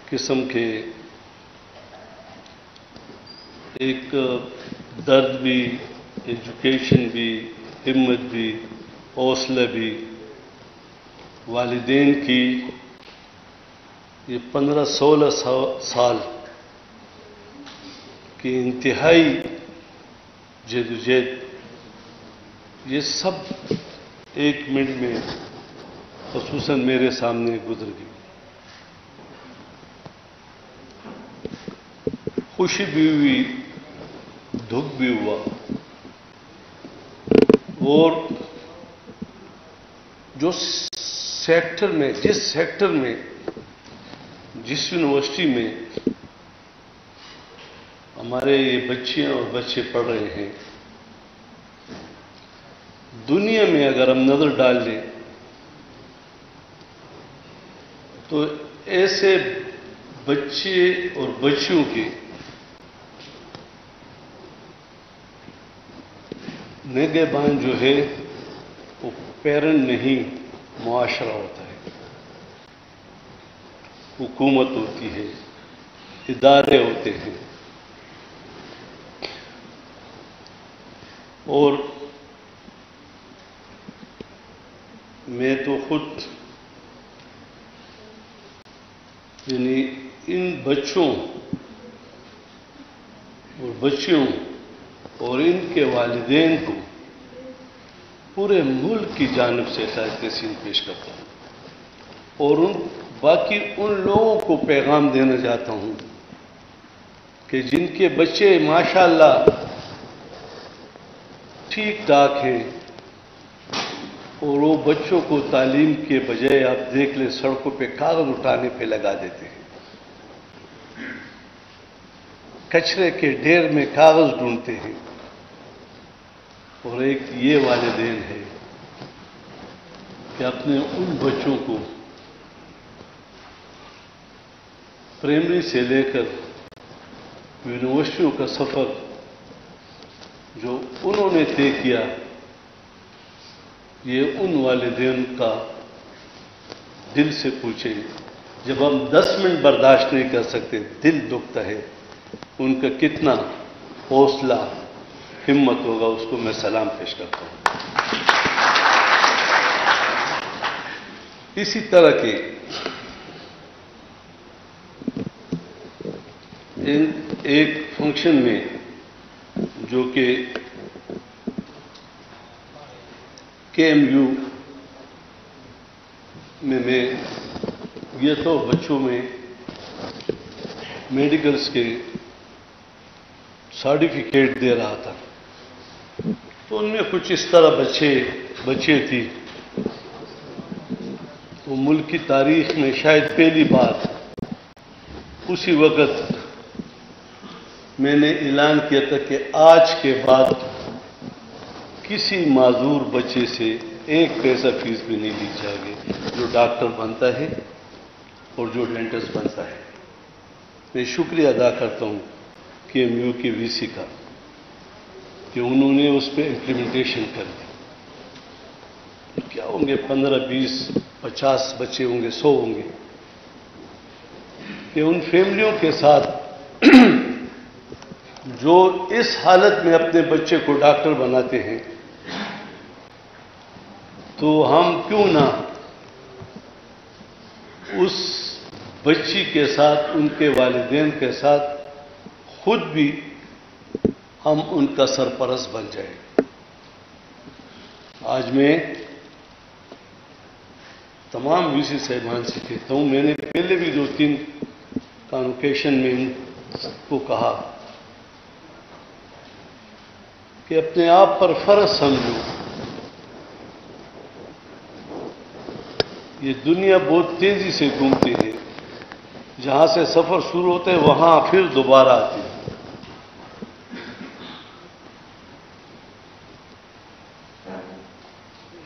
قسم کے ایک درد بھی، ایجوکیشن بھی، ہمت بھی، حوصلہ بھی والدین کی یہ 15-16 سال کی انتہائی جدوجہد، یہ سب ایک منٹ میں خصوصاً میرے سامنے گزر گئی۔ خوشی بھی ہوئی، دکھ بھی ہوا، اور جس سیکٹر میں جس یونیورسٹی میں ہمارے یہ بچیاں اور بچے پڑھ رہے ہیں، دنیا میں اگر ہم نظر ڈال لیں تو ایسے بچے اور بچیوں کے نگہبان جو ہے وہ پیرنٹ نہیں، معاشرہ ہوتا ہے، حکومت ہوتی ہے، ادارے ہوتے ہیں۔ اور میں تو خود یعنی ان بچوں اور بچیوں اور ان کے والدین کو پورے ملک کی جانب سے خیر تحسین پیش کرتا ہوں، اور باقی ان لوگوں کو پیغام دینا چاہتا ہوں کہ جن کے بچے ماشاءاللہ ٹھیک ٹھاک ہیں، اور وہ بچوں کو تعلیم کے بجائے آپ دیکھ لیں سڑکوں پہ کاغذ اٹھانے پہ لگا دیتے ہیں، کچرے کے ڈھیر میں کاغذ ڈھونڈتے ہیں، اور ایک یہ والدین ہے کہ اپنے ان بچوں کو پرائمری سے لے کر یونیورسٹیوں کا سفر جو انہوں نے طے کیا، یہ ان والدین کا دل سے پوچھیں۔ جب ہم 10 منٹ برداشت نہیں کر سکتے، دل دکھتا ہے، ان کا کتنا حوصلہ، ہمت ہوگا، اس کو میں سلام پیش کرتا ہوں۔ اسی طرح کے ایک فنکشن میں جو کہ KMU میں یہ تو بچوں میں میڈیکلز کے سرٹیفکیٹ دے رہا تھا، تو ان میں کچھ اس طرح بچے تھی، وہ ملک کی تاریخ میں شاید پہلی بار اسی وقت میں نے اعلان کیا تھا کہ آج کے بعد کسی معذور بچے سے 1 پیسہ فیس بھی نہیں لی جائے گی، جو ڈاکٹر بنتا ہے اور جو ڈینٹسٹ بنتا ہے۔ میں شکریہ ادا کرتا ہوں KMU کے VC کا کہ انہوں نے اس پہ امپلیمنٹیشن کر دی۔ کیا ہوں گے 15 20 50 بچے ہوں گے، 100 ہوں گے، کہ ان فیملیوں کے ساتھ جو اس حالت میں اپنے بچے کو ڈاکٹر بناتے ہیں، تو ہم کیوں نہ اس بچی کے ساتھ، ان کے والدین کے ساتھ خود بھی ہم ان کا سرپرست بن جائیں۔ آج میں تمام VC صاحبان سے کہتا ہوں، میں نے پہلے بھی 2-3 کانوکیشن میں ان کو کہا کہ اپنے آپ پر فرض سمجھو، یہ دنیا بہت تیزی سے گھومتی ہے، جہاں سے سفر شروع ہوتا ہے وہاں پھر دوبارہ آتی ہے۔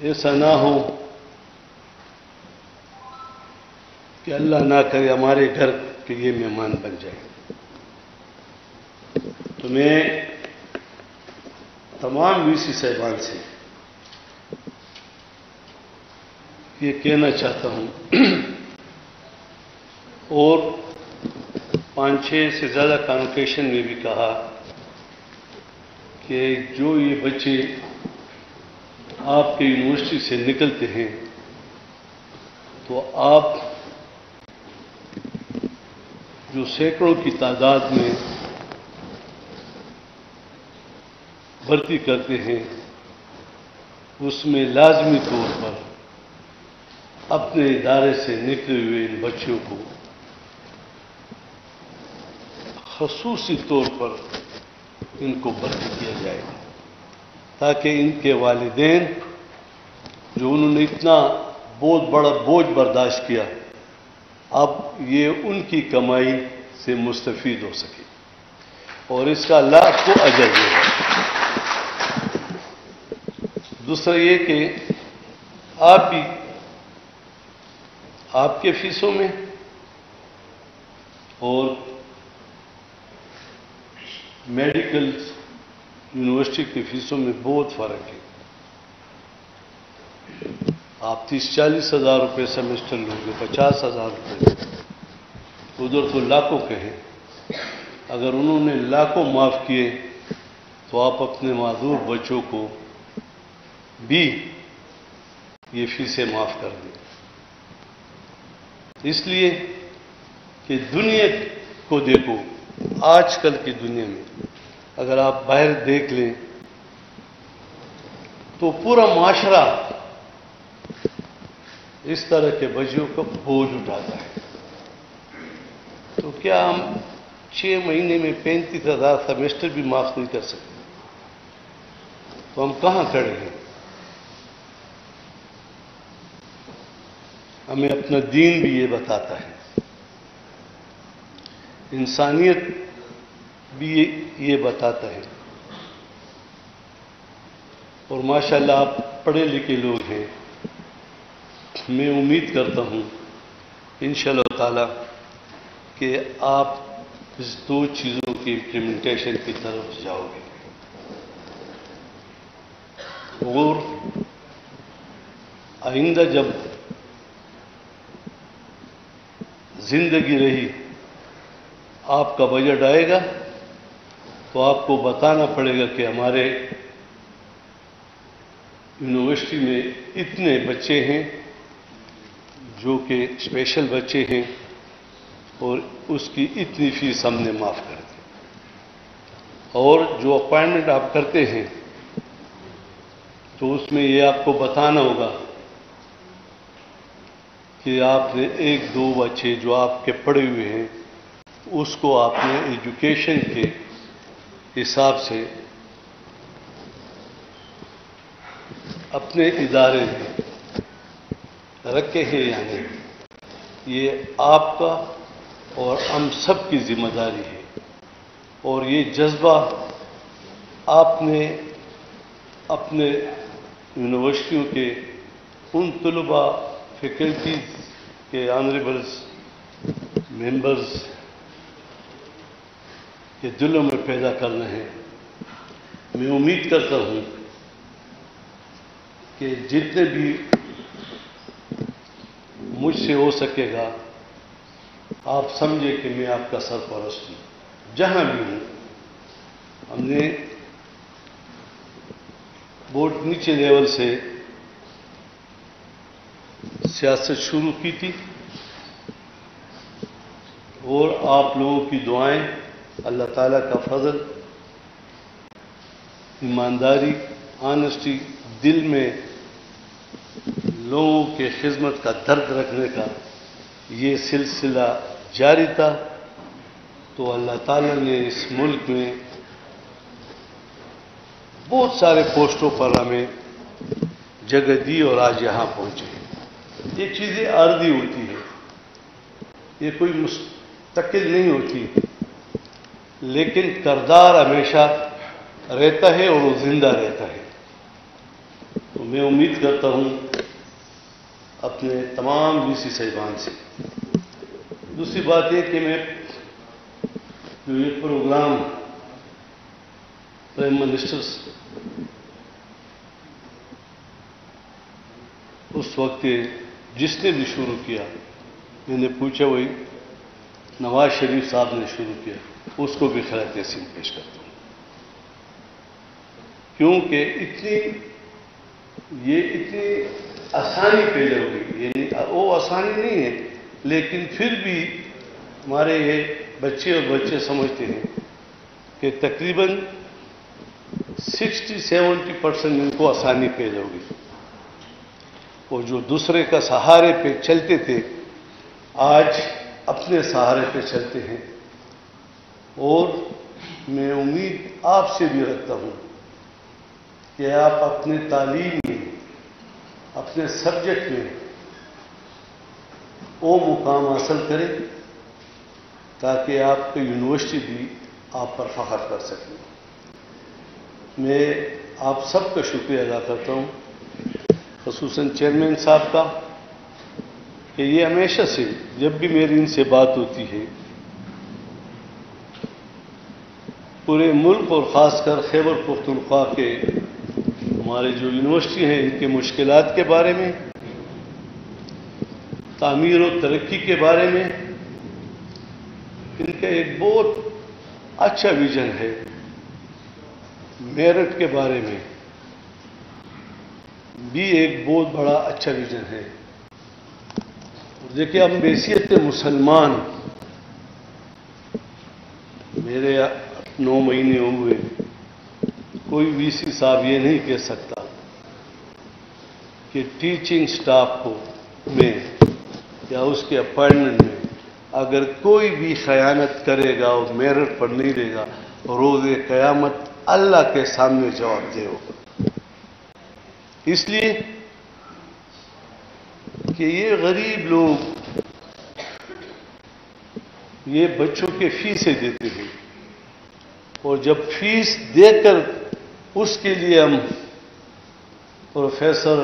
ایسا نہ ہو کہ اللہ نہ کرے ہمارے گھر کے یہ مہمان بن جائیں۔ تو میں تمام VC صاحبان سے یہ کہنا چاہتا ہوں، اور 5-6 سے زیادہ کانوکیشن میں بھی کہا کہ جو یہ بچے آپ کے یونیورسٹی سے نکلتے ہیں تو آپ جو سینکڑوں کی تعداد میں بھرتی کرتے ہیں اس میں لازمی طور پر اپنے ادارے سے نکلے ہوئے ان بچوں کو خصوصی طور پر ان کو بھرتی کیا جائے تاکہ ان کے والدین جو انہوں نے اتنا بہت بڑا بوجھ برداشت کیا اب یہ ان کی کمائی سے مستفید ہو سکے اور اس کا اللہ آپ کو اجر دے گا۔ دوسرا یہ کہ آپ بھی آپ کے فیسوں میں اور میڈیکل یونیورسٹی کے فیسوں میں بہت فرق ہے۔ آپ 30-40 ہزار روپے سیمسٹر لوگے، 50,000 روپے، ادھر تو لاکھوں کے ہیں۔ اگر انہوں نے لاکھوں معاف کیے تو آپ اپنے معذور بچوں کو بھی یہ فیسیں معاف کر دیں، اس لیے کہ دنیا کو دیکھو، آج کل کی دنیا میں اگر آپ باہر دیکھ لیں تو پورا معاشرہ اس طرح کے بچوں کو بوجھ اٹھاتا ہے۔ تو کیا ہم 6 مہینے میں 35,000 سیمسٹر بھی معاف نہیں کر سکتے؟ تو ہم کہاں کھڑے ہیں؟ ہمیں اپنا دین بھی یہ بتاتا ہے، انسانیت بھی یہ بتاتا ہے، اور ماشاءاللہ آپ پڑھے لکھے لوگ ہیں، میں امید کرتا ہوں انشاءاللہ تعالی کہ آپ اس 2 چیزوں کی امپلیمنٹیشن کی طرف جاؤ گے اور آئندہ جب زندگی رہی آپ کا بجٹ آئے گا تو آپ کو بتانا پڑے گا کہ ہمارے یونیورسٹی میں اتنے بچے ہیں جو کہ اسپیشل بچے ہیں اور اس کی اتنی فیس ہم نے معاف کر دی، اور جو اپائنٹمنٹ آپ کرتے ہیں تو اس میں یہ آپ کو بتانا ہوگا کہ آپ نے 1-2 بچے جو آپ کے پڑے ہوئے ہیں اس کو آپ نے ایجوکیشن کے حساب سے اپنے ادارے میں رکھے ہیں یا نہیں۔ یہ آپ کا اور ہم سب کی ذمہ داری ہے، اور یہ جذبہ آپ نے اپنے یونیورسٹیوں کے ان طلباء فیکلٹیز کے آنریبلز ممبرز کے دلوں میں پیدا کرنا ہے۔ میں امید کرتا ہوں کہ جتنے بھی مجھ سے ہو سکے گا آپ سمجھے کہ میں آپ کا سرپرست ہوں جہاں بھی ہوں۔ ہم نے بہت نیچے لیول سے سیاست شروع کی تھی، اور آپ لوگوں کی دعائیں، اللہ تعالیٰ کا فضل، ایمانداری، آنیسٹی، دل میں لوگوں کے خدمت کا درد رکھنے کا یہ سلسلہ جاری تھا، تو اللہ تعالیٰ نے اس ملک میں بہت سارے پوسٹوں پر ہمیں جگہ دی اور آج یہاں پہنچے۔ یہ چیزیں عارضی ہوتی ہیں، یہ کوئی مستقل نہیں ہوتی، لیکن کردار ہمیشہ رہتا ہے اور وہ زندہ رہتا ہے۔ تو میں امید کرتا ہوں اپنے تمام وی سی صاحبان سے۔ دوسری بات یہ کہ میں جو یہ پروگرام پرائم منسٹرز اس وقت جس نے بھی شروع کیا، میں نے پوچھا وہی نواز شریف صاحب نے شروع کیا، اس کو بھی خیر تحسین پیش کرتا ہوں، کیونکہ یہ اتنی آسانی پیدا ہوگی، یعنی وہ آسانی نہیں ہے، لیکن پھر بھی ہمارے یہ بچے سمجھتے ہیں کہ تقریباً 60-70% ان کو آسانی پیدا ہوگی، اور جو دوسرے کا سہارے پہ چلتے تھے آج اپنے سہارے پہ چلتے ہیں۔ اور میں امید آپ سے بھی رکھتا ہوں کہ آپ اپنے تعلیم میں، اپنے سبجیکٹ میں وہ مقام حاصل کریں تاکہ آپ کی یونیورسٹی بھی آپ پر فخر کر سکے۔ میں آپ سب کا شکریہ ادا کرتا ہوں، خصوصاً چیئرمین صاحب کا، کہ یہ ہمیشہ سے جب بھی میری ان سے بات ہوتی ہے پورے ملک اور خاص کر خیبر پختونخوا کے ہمارے جو یونیورسٹی ہیں ان کے مشکلات کے بارے میں، تعمیر و ترقی کے بارے میں ان کا ایک بہت اچھا ویژن ہے، میرٹ کے بارے میں بھی ایک بہت بڑا اچھا ویژن ہے۔ دیکھیں ہم بحیثیت مسلمان، میرے 9 مہینے ہوئے، کوئی وی سی صاحب یہ نہیں کہہ سکتا کہ ٹیچنگ سٹاف کو میں یا اس کے اپائنٹمنٹ میں اگر کوئی بھی خیانت کرے گا اور میرٹ پر نہیں دے گا، روز قیامت اللہ کے سامنے جواب دے ہوگا۔ اس لیے کہ یہ غریب لوگ یہ بچوں کے فیسیں دیتے ہیں، اور جب فیس دے کر اس کے لیے ہم پروفیسر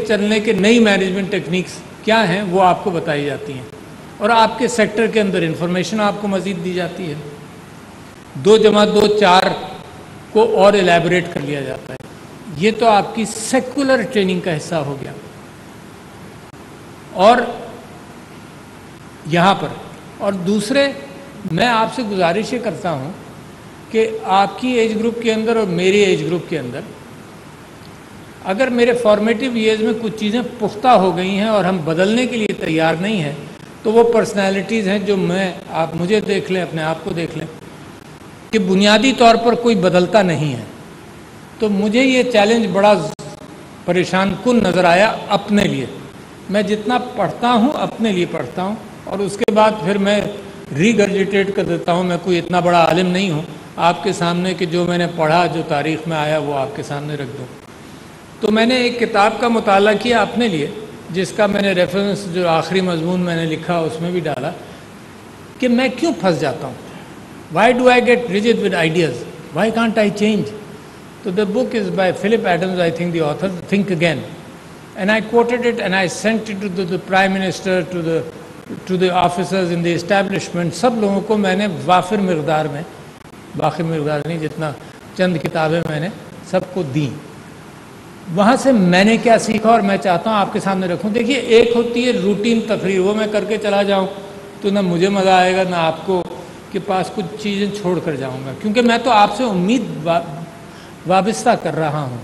چلنے کے نئی مینجمنٹ ٹیکنیکس کیا ہیں وہ آپ کو بتائی جاتی ہیں، اور آپ کے سیکٹر کے اندر انفارمیشن آپ کو مزید دی جاتی ہے۔ 2+2=4 کو اور ایلیبریٹ کر لیا جاتا ہے۔ یہ تو آپ کی سیکولر ٹریننگ کا حصہ ہو گیا۔ اور یہاں پر. اور دوسرے میں آپ سے گزارش یہ کرتا ہوں کہ آپ کی ایج گروپ کے اندر اور میری ایج گروپ کے اندر اگر میرے فارمیٹیو ایئرز میں کچھ چیزیں پختہ ہو گئی ہیں اور ہم بدلنے کے لیے تیار نہیں ہیں تو وہ پرسنالٹیز ہیں جو آپ مجھے دیکھ لیں، اپنے آپ کو دیکھ لیں کہ بنیادی طور پر کوئی بدلتا نہیں ہے. تو مجھے یہ چیلنج بڑا پریشان کن نظر آیا اپنے لیے. میں جتنا پڑھتا ہوں اپنے لیے پڑھتا ہوں اور اس کے بعد پھر میں ریگرجیٹیٹ کر دیتا ہوں. میں کوئی اتنا بڑا عالم نہیں ہوں آپ کے سامنے کہ جو میں نے پڑھا، جو تاریخ میں آیا وہ آپ کے سامنے رکھ دوں. تو میں نے ایک کتاب کا مطالعہ کیا اپنے لیے، جس کا میں نے ریفرنس جو آخری مضمون میں نے لکھا اس میں بھی ڈالا کہ میں کیوں پھنس جاتا ہوں. Why do I get rigid with ideas, why can't I change. تو the book is by Philip Adams, I think the author, think again. And I quoted it and I sent it to the prime minister, to the officers in the establishment. سب لوگوں کو میں نے وافر مقدار میں، باقی مقدار نہیں، جتنا چند کتابیں میں نے سب کو دیں. وہاں سے میں نے کیا سیکھا اور میں چاہتا ہوں آپ کے سامنے رکھوں. دیکھیے، ایک ہوتی ہے روٹین تقریر، وہ میں کر کے چلا جاؤں تو نہ مجھے مزہ آئے گا نہ آپ کو کے پاس کچھ چیزیں چھوڑ کر جاؤں گا، کیونکہ میں تو آپ سے امید وابستہ کر رہا ہوں.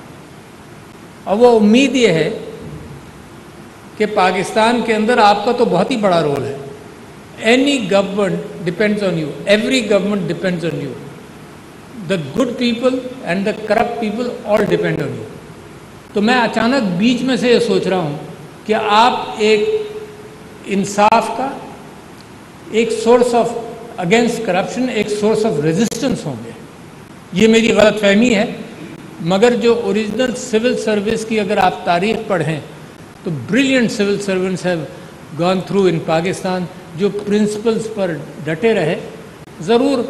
اور وہ امید یہ ہے کہ پاکستان کے اندر آپ کا تو بہت ہی بڑا رول ہے. Any government depends on you, every government depends on you. The good people and the corrupt people all depend on you. تو میں اچانک بیچ میں سے یہ سوچ رہا ہوں کہ آپ ایک انصاف کا، ایک سورس آف اگینسٹ کرپشن، ایک سورس آف ریزسٹنس ہوں گے. یہ میری غلط فہمی ہے، مگر جو اوریجنل سول سروس کی اگر آپ تاریخ پڑھیں تو brilliant civil servants have gone through in Pakistan, جو پرنسپلز پر ڈٹے رہے. ضرور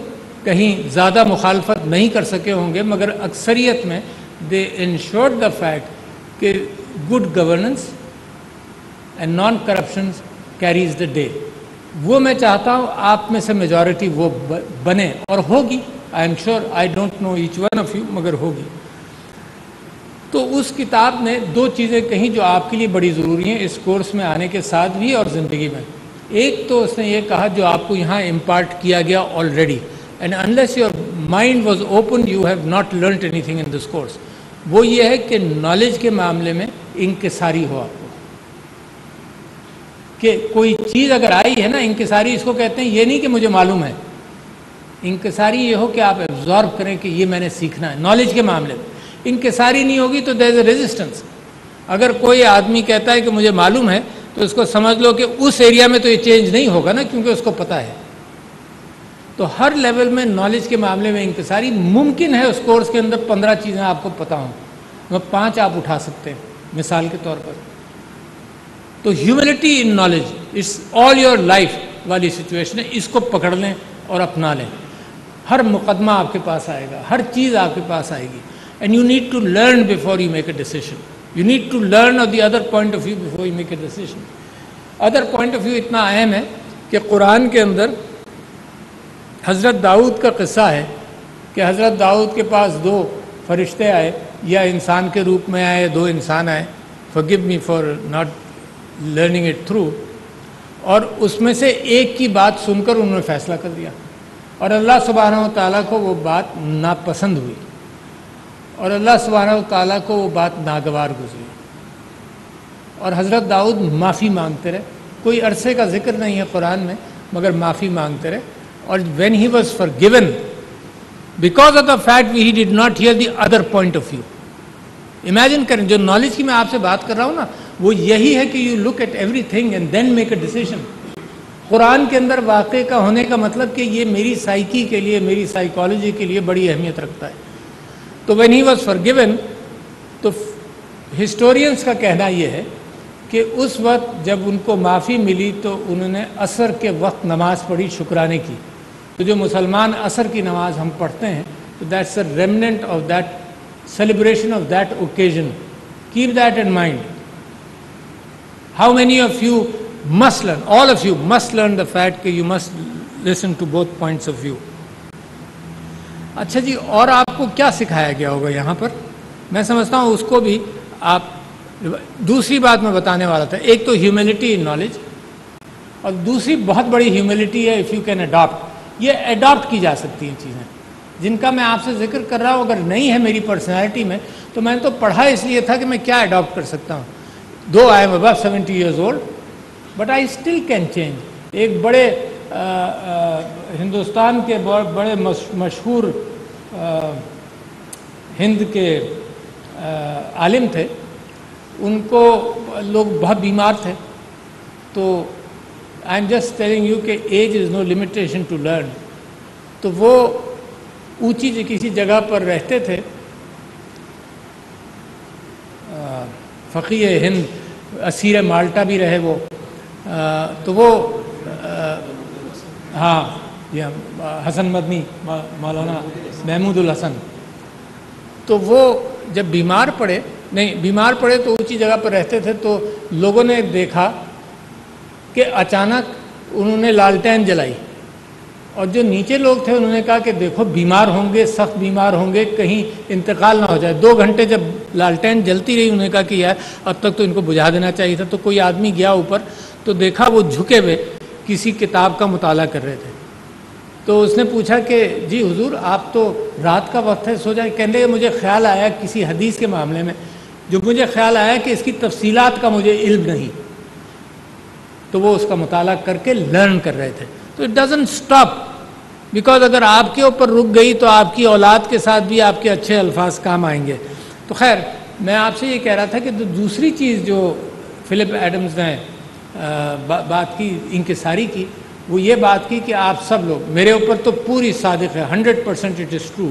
کہیں زیادہ مخالفت نہیں کر سکے ہوں گے، مگر اکثریت میں دے انشورڈ دا فیکٹ کہ good governance and non corruption carries the day. وہ میں چاہتا ہوں آپ میں سے میجورٹی وہ بنے، اور ہوگی. I am sure, I don't know each one of you, مگر ہوگی. تو اس کتاب نے دو چیزیں کہیں جو آپ کے لیے بڑی ضروری ہیں اس کورس میں آنے کے ساتھ بھی اور زندگی میں. ایک تو اس نے یہ کہا جو آپ کو یہاں امپارٹ کیا گیا already, and unless your mind was open you have not learned any thing in this course. وہ یہ ہے کہ نالج کے معاملے میں انکساری ہو آپ کو. کہ کوئی چیز اگر آئی ہے نا، انکساری اس کو کہتے ہیں. یہ نہیں کہ مجھے معلوم ہے، انکساری یہ ہو کہ آپ ایبزارب کریں کہ یہ میں نے سیکھنا ہے. نالج کے معاملے میں انکساری نہیں ہوگی تو دیر از اے ریزسٹنس. اگر کوئی آدمی کہتا ہے کہ مجھے معلوم ہے تو اس کو سمجھ لو کہ اس ایریا میں تو یہ چینج نہیں ہوگا نا، کیونکہ اس کو پتہ ہے. تو ہر لیول میں نالج کے معاملے میں انکساری ممکن ہے. اس کورس کے اندر 15 چیزیں آپ کو پتہ ہوں، وہ 5 آپ اٹھا سکتے ہیں مثال کے طور پر. تو humility in knowledge it's all your life والی سچویشن ہے. اس کو پکڑ لیں اور اپنا لیں. ہر مقدمہ آپ کے پاس آئے گا، ہر چیز آپ کے پاس آئے گی. And you need to learn before you make a decision. You need to learn of the other point of view before you make a decision. Other point of view اتنا اہم ہے کہ قرآن کے اندر حضرت داؤد کا قصہ ہے کہ حضرت داؤد کے پاس 2 فرشتے آئے، یا انسان کے روپ میں آئے، 2 انسان آئے. forgive me for not learning it through. اور اس میں سے ایک کی بات سن کر انہوں نے فیصلہ کر دیا، اور اللہ سبحانہ و تعالیٰ کو وہ بات ناپسند ہوئی، اور اللہ سبحانہ و تعالیٰ کو وہ بات ناگوار گزری. اور حضرت داؤد معافی مانگتے رہے. کوئی عرصے کا ذکر نہیں ہے قرآن میں، مگر معافی مانگتے رہے. اور when he was forgiven because of the fact he did not hear the other point of view. Imagine کریں، جو نالج کی میں آپ سے بات کر رہا ہوں نا، وہ یہی ہے کہ you look at everything and then make a decision. قرآن کے اندر واقع کا ہونے کا مطلب کہ یہ میری سائیکی کے لیے، میری سائیکالوجی کے لیے بڑی اہمیت رکھتا ہے. تو when he was forgiven، تو ہسٹورینس کا کہنا یہ ہے کہ اس وقت جب ان کو معافی ملی تو انہوں نے عصر کے وقت نماز پڑھی شکرانے کی. تو جو مسلمان عصر کی نماز ہم پڑھتے ہیں تو that's a remnant of that celebration of that occasion. Keep that in mind. How many of you must learn, all of you must learn the fact that you must listen to both points of view. اچھا جی، اور آپ کو کیا سکھایا گیا ہوگا یہاں پر؟ میں سمجھتا ہوں اس کو بھی آپ دوسری بات میں بتانے والا تھا، ایک تو ہیوملٹی ان نالج، اور دوسری بہت بڑی ہیوملٹی ہے اف یو کین اڈاپٹ. یہ اڈاپٹ کی جا سکتی ہیں چیزیں جن کا میں آپ سے ذکر کر رہا ہوں. اگر نہیں ہے میری پرسنالٹی میں تو میں نے تو پڑھا اس لیے تھا کہ میں کیا اڈاپٹ کر سکتا ہوں. Though I am about 70 years old but I still can change. ایک بڑے ہندوستان کے بڑے مشہور ہند کے عالم تھے، ان کو لوگ بہت بیمار تھے، تو I am just telling you کہ age is no limitation to learn. تو وہ اونچی کسی جگہ پر رہتے تھے، فقیہ ہند، اسیر مالٹا بھی رہے وہ، تو وہ ہاں یہ حسن مدنی، مولانا محمود الحسن. تو وہ جب بیمار پڑے تو اونچی جگہ پر رہتے تھے، تو لوگوں نے دیکھا کہ اچانک انہوں نے لالٹین جلائی، اور جو نیچے لوگ تھے انہوں نے کہا کہ دیکھو بیمار ہوں گے، سخت بیمار ہوں گے، کہیں انتقال نہ ہو جائے. 2 گھنٹے جب لالٹین جلتی رہی، انہوں نے کہا کہ یار اب تک تو ان کو بجھا دینا چاہیے تھا. تو کوئی آدمی گیا اوپر تو دیکھا وہ جھکے ہوئے کسی کتاب کا مطالعہ کر رہے تھے. تو اس نے پوچھا کہ جی حضور آپ تو رات کا وقت ہے، سو جائے. کہنے لگے مجھے خیال آیا کسی حدیث کے معاملے میں، جو مجھے خیال آیا کہ اس کی تفصیلات کا مجھے علم نہیں. تو وہ اس کا مطالعہ کر کے لرن کر رہے تھے. تو اٹ ڈزنٹ اسٹاپ، بیکاز اگر آپ کے اوپر رک گئی تو آپ کی اولاد کے ساتھ بھی آپ کے اچھے الفاظ کام آئیں گے. تو خیر میں آپ سے یہ کہہ رہا تھا کہ دوسری چیز جو فلپ ایڈمز نے بات کی انکساری کی، وہ یہ بات کی کہ آپ سب لوگ، میرے اوپر تو پوری صادق ہے، 100% اٹ از ٹرو،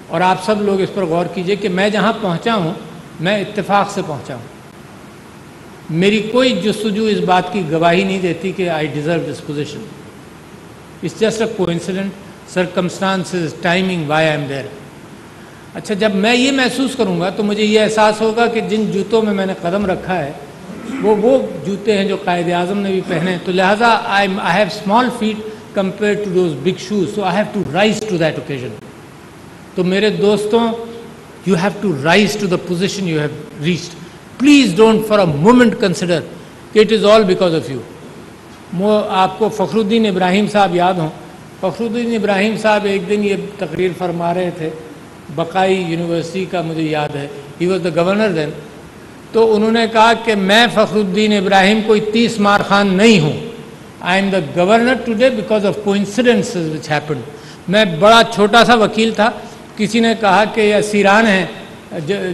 اور آپ سب لوگ اس پر غور کیجئے کہ میں جہاں پہنچا ہوں میں اتفاق سے پہنچا ہوں. میری کوئی جستجو اس بات کی گواہی نہیں دیتی کہ I deserve this position. It's just a coincident, circumstances, timing, why I am there. اچھا جب میں یہ محسوس کروں گا تو مجھے یہ احساس ہوگا کہ جن جوتوں میں نے قدم رکھا ہے وہ جوتے ہیں جو قائد اعظم نے بھی پہنے، تو لہٰذا I have small feet compare to those big shoes, so I have to rise to that occasion. تو میرے دوستوں، you have to rise to the position you have reached. Please don't for a moment consider کہ it is all because of you. آپ کو فخر الدین ابراہیم صاحب یاد ہوں. فخر الدین ابراہیم صاحب ایک دن یہ تقریر فرما رہے تھے بقائی یونیورسٹی کا، مجھے یاد ہے، ہی واز دا گورنر دین. تو انہوں نے کہا کہ میں فخر الدین ابراہیم کوئی 30 مار خان نہیں ہوں. I am the governor today because of coincidences which happened. میں بڑا چھوٹا سا وکیل تھا، کسی نے کہا کہ یہ اسیران ہیں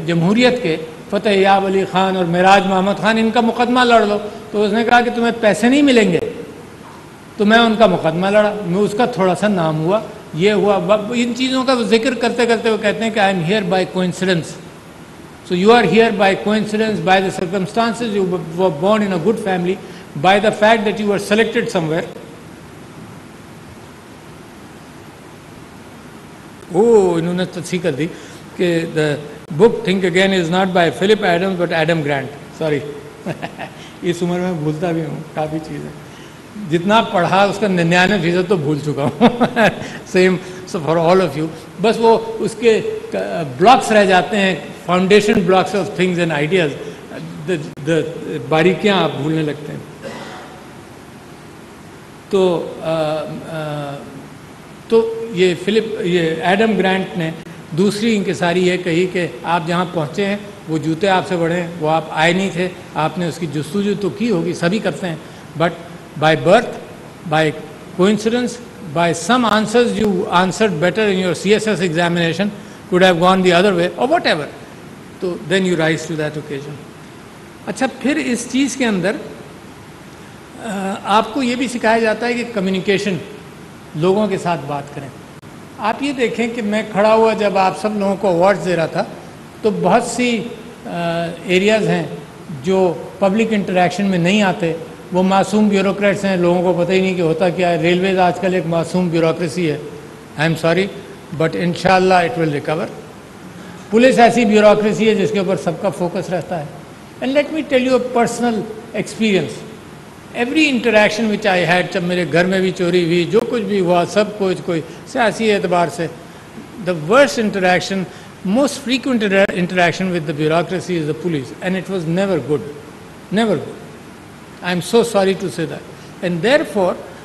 جمہوریت کے، فتح یاب علی خان اور معراج محمد خان، ان کا مقدمہ لڑ لو. تو اس نے کہا کہ تمہیں پیسے نہیں ملیں گے. تو میں ان کا مقدمہ لڑا، میں اس کا تھوڑا سا نام ہوا، یہ ہوا. ان چیزوں کا ذکر کرتے کرتے وہ کہتے ہیں کہ I am here by coincidence. So you are here by coincidence, by the circumstances, you were born in a good family, by the fact that you were selected somewhere. انہوں نے تصحیح کر دی کہ the book Think Again is not by Philip Adams but Adam Grant. Sorry. اس عمر میں بھولتا بھی ہوں کافی چیزیں. جتنا پڑھا اس کا 99% تو بھول چکا ہوں. Same for all of you. بس وہ اس کے بلاکس رہ جاتے ہیں، foundation blocks of things and ideas. باریکیاں آپ بھولنے لگتے ہیں. تو یہ ایڈم گرانٹ نے دوسری انکساری یہ کہی کہ آپ جہاں پہنچے ہیں وہ جوتے آپ سے بڑے ہیں، وہ آپ آئے نہیں تھے، آپ نے اس کی جستجو تو کی ہوگی، سبھی کرتے ہیں، but by birth, by coincidence, by some answers you answered better in your CSS examination, could have gone the other way or whatever. So then you rise to that occasion. اچھا پھر اس چیز کے اندر آپ کو یہ بھی سکھایا جاتا ہے کہ کمیونیکیشن، لوگوں کے ساتھ بات کریں. آپ یہ دیکھیں کہ میں کھڑا ہوا جب آپ سب لوگوں کو ایوارڈز دے رہا تھا تو بہت سی ایریاز ہیں جو پبلک انٹریکشن میں نہیں آتے. وہ معصوم بیوروکریٹس ہیں، لوگوں کو پتہ ہی نہیں کہ ہوتا کیا ہے. ریلویز آج کل ایک معصوم بیوروکریسی ہے. آئی ایم سوری بٹ انشاءاللہ اٹ ول ریکور. پولیس ایسی بیوروکریسی ہے جس کے اوپر سب کا فوکس رہتا ہے. And let me tell you a personal experience. Every interaction which I had, جب میرے گھر میں بھی چوری ہوئی، جو کچھ بھی ہوا، سب کچھ کوئی سیاسی اعتبار سے، the worst interaction most frequent interaction with the bureaucracy is the police, and it was never good. Never good. I am so sorry to say that. And therefore,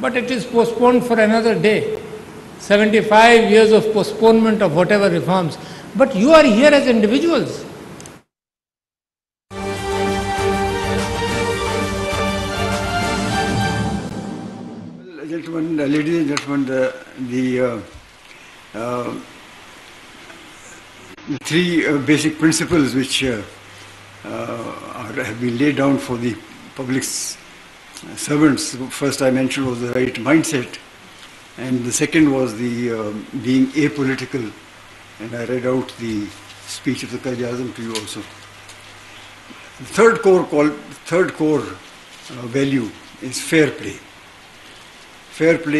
but it is postponed for another day. 75 years of postponement of whatever reforms. But you are here as individuals. Gentlemen, ladies and gentlemen, the three basic principles which have been laid down for the public servants. First I mentioned was the right mindset, and the second was the being apolitical, and I read out the speech of the Quaid-e-Azam to you also. The third core value is fair play. Fair play